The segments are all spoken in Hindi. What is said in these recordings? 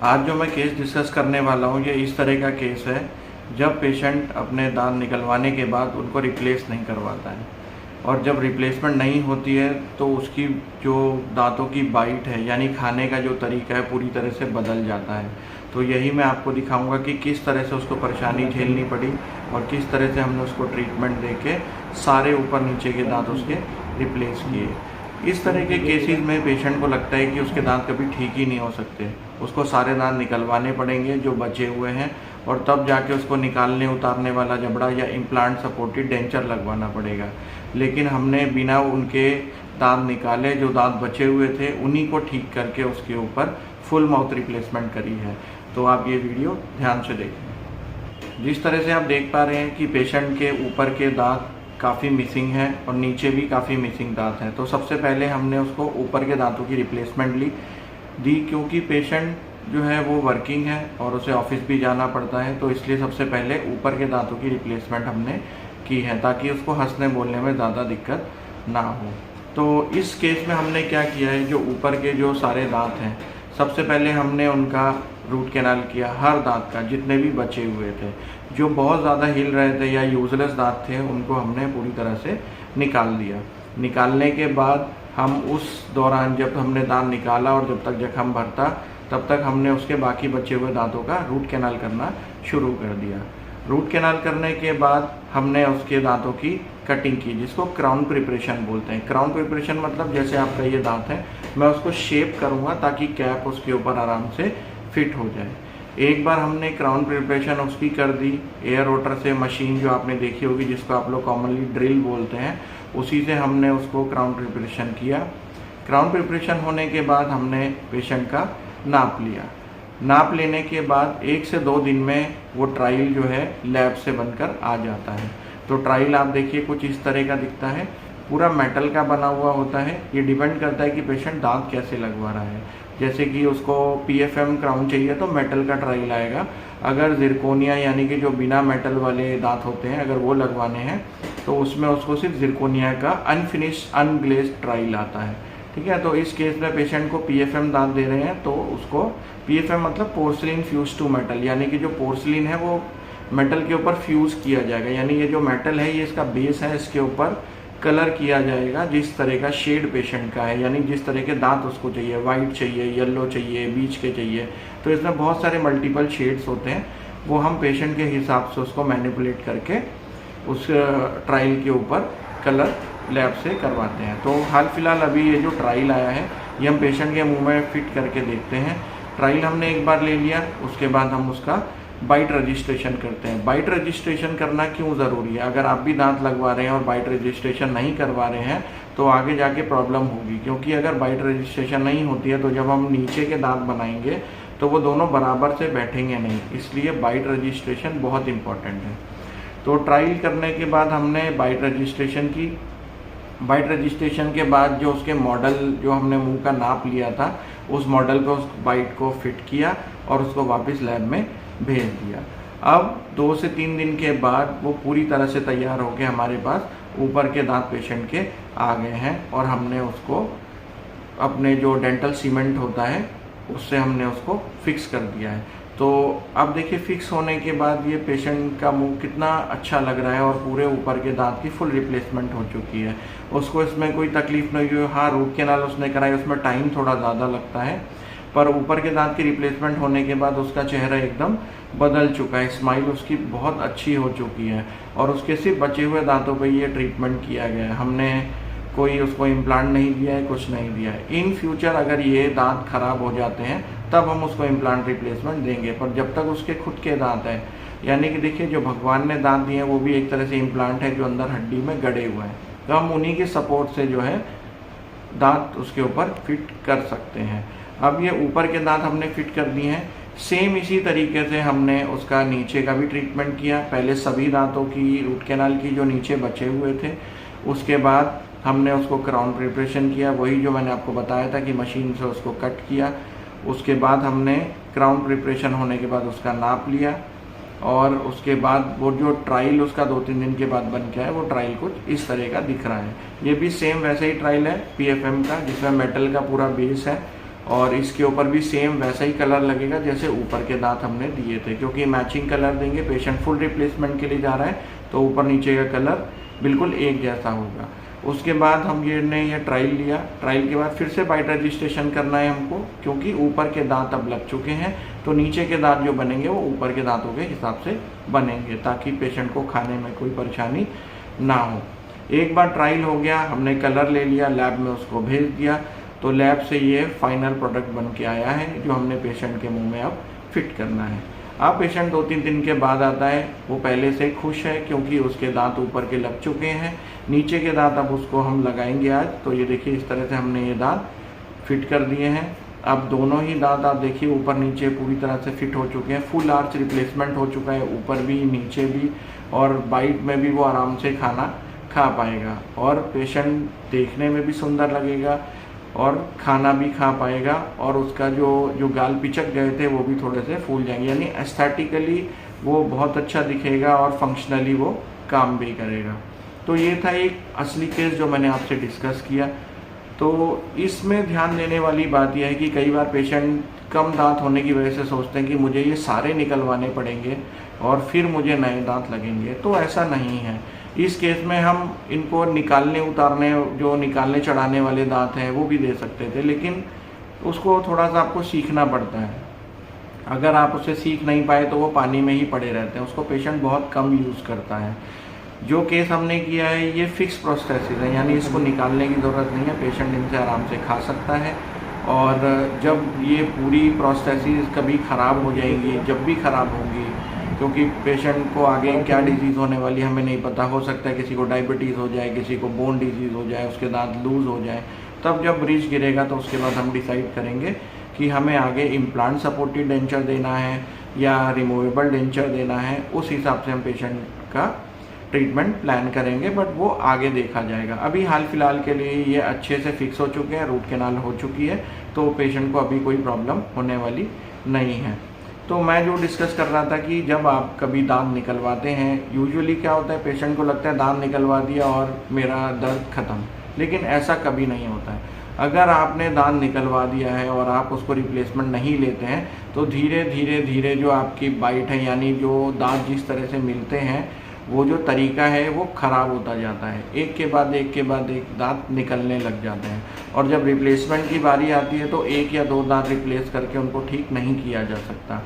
आज जो मैं केस डिस्कस करने वाला हूँ ये इस तरह का केस है जब पेशेंट अपने दांत निकलवाने के बाद उनको रिप्लेस नहीं करवाता है, और जब रिप्लेसमेंट नहीं होती है तो उसकी जो दांतों की बाइट है यानी खाने का जो तरीका है पूरी तरह से बदल जाता है। तो यही मैं आपको दिखाऊंगा कि किस तरह से उसको परेशानी झेलनी पड़ी और किस तरह से हमने उसको ट्रीटमेंट देके सारे ऊपर नीचे के दांत उसके रिप्लेस किए। इस तरह के केसेस में पेशेंट को लगता है कि उसके दांत कभी ठीक ही नहीं हो सकते, उसको सारे दांत निकलवाने पड़ेंगे जो बचे हुए हैं, और तब जाके उसको निकालने उतारने वाला जबड़ा या इम्प्लांट सपोर्टेड डेंचर लगवाना पड़ेगा। लेकिन हमने बिना उनके दांत निकाले जो दांत बचे हुए थे उन्हीं को ठीक करके उसके ऊपर फुल माउथ रिप्लेसमेंट करी है। तो आप ये वीडियो ध्यान से देखें। जिस तरह से आप देख पा रहे हैं कि पेशेंट के ऊपर के दांत काफ़ी मिसिंग है और नीचे भी काफ़ी मिसिंग दांत हैं। तो सबसे पहले हमने उसको ऊपर के दांतों की रिप्लेसमेंट दी, क्योंकि पेशेंट जो है वो वर्किंग है और उसे ऑफिस भी जाना पड़ता है, तो इसलिए सबसे पहले ऊपर के दांतों की रिप्लेसमेंट हमने की है ताकि उसको हंसने बोलने में ज़्यादा दिक्कत ना हो। तो इस केस में हमने क्या किया है, जो ऊपर के जो सारे दांत हैं सबसे पहले हमने उनका रूट कैनाल किया, हर दांत का जितने भी बचे हुए थे। जो बहुत ज़्यादा हिल रहे थे या यूजलेस दांत थे उनको हमने पूरी तरह से निकाल दिया। निकालने के बाद हम उस दौरान जब हमने दांत निकाला और जब तक जख्म भरता तब तक हमने उसके बाकी बचे हुए दांतों का रूट कैनाल करना शुरू कर दिया। रूट कैनाल करने के बाद हमने उसके दांतों की कटिंग की, जिसको क्राउन प्रिपरेशन बोलते हैं। क्राउन प्रिपरेशन मतलब जैसे आपका ये दांत है, मैं उसको शेप करूँगा ताकि कैप उसके ऊपर आराम से फिट हो जाए। एक बार हमने क्राउन प्रिपरेशन उसकी कर दी, एयर रोटर से मशीन जो आपने देखी होगी जिसको आप लोग कॉमनली ड्रिल बोलते हैं, उसी से हमने उसको क्राउन प्रिपरेशन किया। क्राउन प्रिपरेशन होने के बाद हमने पेशेंट का नाप लिया। नाप लेने के बाद 1 से 2 दिन में वो ट्रायल जो है लैब से बनकर आ जाता है। तो ट्रायल आप देखिए कुछ इस तरह का दिखता है, पूरा मेटल का बना हुआ होता है। ये डिपेंड करता है कि पेशेंट दांत कैसे लगवा रहा है। जैसे कि उसको PFM क्राउन चाहिए तो मेटल का ट्रायल आएगा। अगर जिरकोनिया यानी कि जो बिना मेटल वाले दांत होते हैं अगर वो लगवाने हैं तो उसमें उसको सिर्फ जिरकोनिया का अनफिनिश अनग्लेज्ड ट्रायल आता है। ठीक है, तो इस केस में पेशेंट को PFM दांत दे रहे हैं तो उसको PFM मतलब पोर्सलिन फ्यूज टू मेटल, यानी कि जो पोर्सलिन है वो मेटल के ऊपर फ्यूज़ किया जाएगा। यानी ये जो मेटल है ये इसका बेस है, इसके ऊपर कलर किया जाएगा जिस तरह का शेड पेशेंट का है, यानी जिस तरह के दांत उसको चाहिए, वाइट चाहिए, येलो चाहिए, बीच के चाहिए। तो इसमें बहुत सारे मल्टीपल शेड्स होते हैं, वो हम पेशेंट के हिसाब से उसको मैनिपुलेट करके उस ट्रायल के ऊपर कलर लैब से करवाते हैं। तो हाल फिलहाल अभी ये जो ट्रायल आया है ये हम पेशेंट के मुंह में फिट करके देखते हैं। ट्रायल हमने एक बार ले लिया, उसके बाद हम उसका बाइट रजिस्ट्रेशन करते हैं। बाइट रजिस्ट्रेशन करना क्यों ज़रूरी है? अगर आप भी दांत लगवा रहे हैं और बाइट रजिस्ट्रेशन नहीं करवा रहे हैं तो आगे जाके प्रॉब्लम होगी, क्योंकि अगर बाइट रजिस्ट्रेशन नहीं होती है तो जब हम नीचे के दांत बनाएंगे तो वो दोनों बराबर से बैठेंगे नहीं, इसलिए बाइट रजिस्ट्रेशन बहुत इंपॉर्टेंट है। तो ट्रायल करने के बाद हमने बाइट रजिस्ट्रेशन की। बाइट रजिस्ट्रेशन के बाद जो उसके मॉडल जो हमने मुंह का नाप लिया था उस मॉडल को उस बाइट को फिट किया और उसको वापस लैब में भेज दिया। अब 2 से 3 दिन के बाद वो पूरी तरह से तैयार होकर हमारे पास ऊपर के दांत पेशेंट के आ गए हैं और हमने उसको अपने जो डेंटल सीमेंट होता है उससे हमने उसको फिक्स कर दिया है। तो अब देखिए फिक्स होने के बाद ये पेशेंट का मुंह कितना अच्छा लग रहा है और पूरे ऊपर के दांत की फुल रिप्लेसमेंट हो चुकी है। उसको इसमें कोई तकलीफ नहीं हुई। हाँ, रूट कैनाल उसने कराई, उसमें टाइम थोड़ा ज़्यादा लगता है, पर ऊपर के दांत की रिप्लेसमेंट होने के बाद उसका चेहरा एकदम बदल चुका है, स्माइल उसकी बहुत अच्छी हो चुकी है और उसके सिर्फ बचे हुए दांतों पर ये ट्रीटमेंट किया गया है। हमने कोई उसको इम्प्लांट नहीं दिया है, कुछ नहीं दिया है। इन फ्यूचर अगर ये दांत खराब हो जाते हैं तब हम उसको इम्प्लांट रिप्लेसमेंट देंगे, पर जब तक उसके खुद के दांत हैं, यानी कि देखिए जो भगवान ने दांत दिए हैं वो भी एक तरह से इम्प्लांट है जो अंदर हड्डी में गड़े हुए हैं, तो हम उन्हीं के सपोर्ट से जो है दांत उसके ऊपर फिट कर सकते हैं। अब ये ऊपर के दांत हमने फिट कर दिए हैं। सेम इसी तरीके से हमने उसका नीचे का भी ट्रीटमेंट किया। पहले सभी दांतों की रूट कैनाल की जो नीचे बचे हुए थे, उसके बाद हमने उसको क्राउन प्रिपरेशन किया, वही जो मैंने आपको बताया था कि मशीन से उसको कट किया। उसके बाद हमने क्राउन प्रिपरेशन होने के बाद उसका नाप लिया और उसके बाद वो जो ट्रायल उसका 2-3 दिन के बाद बन के आया वो ट्रायल कुछ इस तरह का दिख रहा है। ये भी सेम वैसे ही ट्रायल है PFM का, जिसमें मेटल का पूरा बेस है और इसके ऊपर भी सेम वैसा ही कलर लगेगा जैसे ऊपर के दांत हमने दिए थे, क्योंकि मैचिंग कलर देंगे। पेशेंट फुल रिप्लेसमेंट के लिए जा रहा है तो ऊपर नीचे का कलर बिल्कुल एक जैसा होगा। उसके बाद हम ये ट्रायल लिया। ट्रायल के बाद फिर से बाइट रजिस्ट्रेशन करना है हमको, क्योंकि ऊपर के दांत अब लग चुके हैं तो नीचे के दांत जो बनेंगे वो ऊपर के दांतों के हिसाब से बनेंगे, ताकि पेशेंट को खाने में कोई परेशानी ना हो। एक बार ट्रायल हो गया, हमने कलर ले लिया, लैब में उसको भेज दिया, तो लैब से ये फाइनल प्रोडक्ट बन के आया है जो हमने पेशेंट के मुंह में अब फिट करना है। अब पेशेंट 2-3 दिन के बाद आता है, वो पहले से खुश है क्योंकि उसके दांत ऊपर के लग चुके हैं। नीचे के दांत अब उसको हम लगाएंगे आज। तो ये देखिए इस तरह से हमने ये दांत फिट कर दिए हैं। अब दोनों ही दांत आप देखिए ऊपर नीचे पूरी तरह से फिट हो चुके हैं। फुल आर्च रिप्लेसमेंट हो चुका है, ऊपर भी नीचे भी, और बाइट में भी वो आराम से खाना खा पाएगा और पेशेंट देखने में भी सुंदर लगेगा और खाना भी खा पाएगा, और उसका जो गाल पिचक गए थे वो भी थोड़े से फूल जाएंगे, यानी एस्थेटिकली वो बहुत अच्छा दिखेगा और फंक्शनली वो काम भी करेगा। तो ये था एक असली केस जो मैंने आपसे डिस्कस किया। तो इसमें ध्यान देने वाली बात यह है कि कई बार पेशेंट कम दांत होने की वजह से सोचते हैं कि मुझे ये सारे निकलवाने पड़ेंगे और फिर मुझे नए दांत लगेंगे, तो ऐसा नहीं है। इस केस में हम इनको निकालने चढ़ाने वाले दांत हैं वो भी दे सकते थे, लेकिन उसको थोड़ा सा आपको सीखना पड़ता है। अगर आप उसे सीख नहीं पाए तो वो पानी में ही पड़े रहते हैं, उसको पेशेंट बहुत कम यूज़ करता है। जो केस हमने किया है ये फिक्स प्रोस्थेसिस है, यानी इसको निकालने की ज़रूरत नहीं है, पेशेंट इनसे आराम से खा सकता है। और जब ये पूरी प्रोस्थेसिस कभी ख़राब हो जाएगी, जब भी ख़राब होगी, क्योंकि पेशेंट को आगे क्या डिजीज़ होने वाली हमें नहीं पता, हो सकता है किसी को डायबिटीज़ हो जाए, किसी को बोन डिजीज़ हो जाए, उसके दांत लूज़ हो जाए, तब जब ब्रिज गिरेगा तो उसके बाद हम डिसाइड करेंगे कि हमें आगे इम्प्लांट सपोर्टेड डेंचर देना है या रिमूवेबल डेंचर देना है। उस हिसाब से हम पेशेंट का ट्रीटमेंट प्लान करेंगे, बट वो आगे देखा जाएगा। अभी हाल फिलहाल के लिए ये अच्छे से फिक्स हो चुके हैं, रूट कैनाल हो चुकी है, तो पेशेंट को अभी कोई प्रॉब्लम होने वाली नहीं है। तो मैं जो डिस्कस कर रहा था कि जब आप कभी दांत निकलवाते हैं, यूजुअली क्या होता है, पेशेंट को लगता है दांत निकलवा दिया और मेरा दर्द ख़त्म, लेकिन ऐसा कभी नहीं होता है। अगर आपने दांत निकलवा दिया है और आप उसको रिप्लेसमेंट नहीं लेते हैं तो धीरे धीरे जो आपकी बाइट है, यानी जो दांत जिस तरह से मिलते हैं, वो जो तरीका है वो ख़राब होता जाता है। एक के बाद एक दांत निकलने लग जाते हैं, और जब रिप्लेसमेंट की बारी आती है तो 1 या 2 दांत रिप्लेस करके उनको ठीक नहीं किया जा सकता,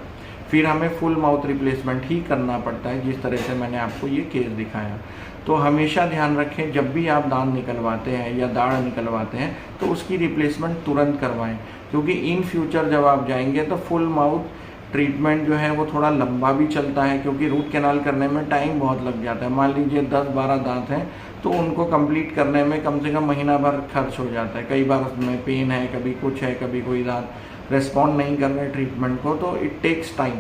फिर हमें फुल माउथ रिप्लेसमेंट ही करना पड़ता है, जिस तरह से मैंने आपको ये केस दिखाया। तो हमेशा ध्यान रखें, जब भी आप दांत निकलवाते हैं या दाढ़ निकलवाते हैं तो उसकी रिप्लेसमेंट तुरंत करवाएं, क्योंकि इन फ्यूचर जब आप जाएंगे तो फुल माउथ ट्रीटमेंट जो है वो थोड़ा लंबा भी चलता है, क्योंकि रूट कैनाल करने में टाइम बहुत लग जाता है। मान लीजिए 10-12 दांत हैं तो उनको कंप्लीट करने में कम से कम महीना भर खर्च हो जाता है। कई बार उसमें पेन है, कभी कुछ है, कभी कोई दांत रेस्पॉन्ड नहीं कर रहे ट्रीटमेंट को, तो इट टेक्स टाइम।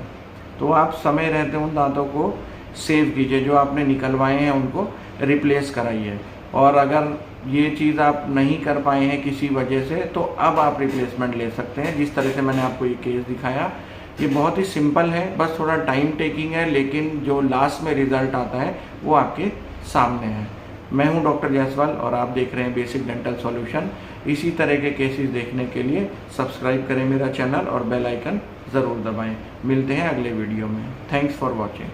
तो आप समय रहते उन दांतों को सेव कीजिए, जो आपने निकलवाए हैं उनको रिप्लेस कराइए। और अगर ये चीज़ आप नहीं कर पाए हैं किसी वजह से, तो अब आप रिप्लेसमेंट ले सकते हैं। जिस तरह से मैंने आपको ये केस दिखाया, ये बहुत ही सिंपल है, बस थोड़ा टाइम टेकिंग है, लेकिन जो लास्ट में रिजल्ट आता है वो आपके सामने है। मैं हूं डॉक्टर जायसवाल और आप देख रहे हैं बेसिक डेंटल सॉल्यूशन। इसी तरह के केसेस देखने के लिए सब्सक्राइब करें मेरा चैनल और बेल आइकन ज़रूर दबाएं। मिलते हैं अगले वीडियो में। Thanks for watching.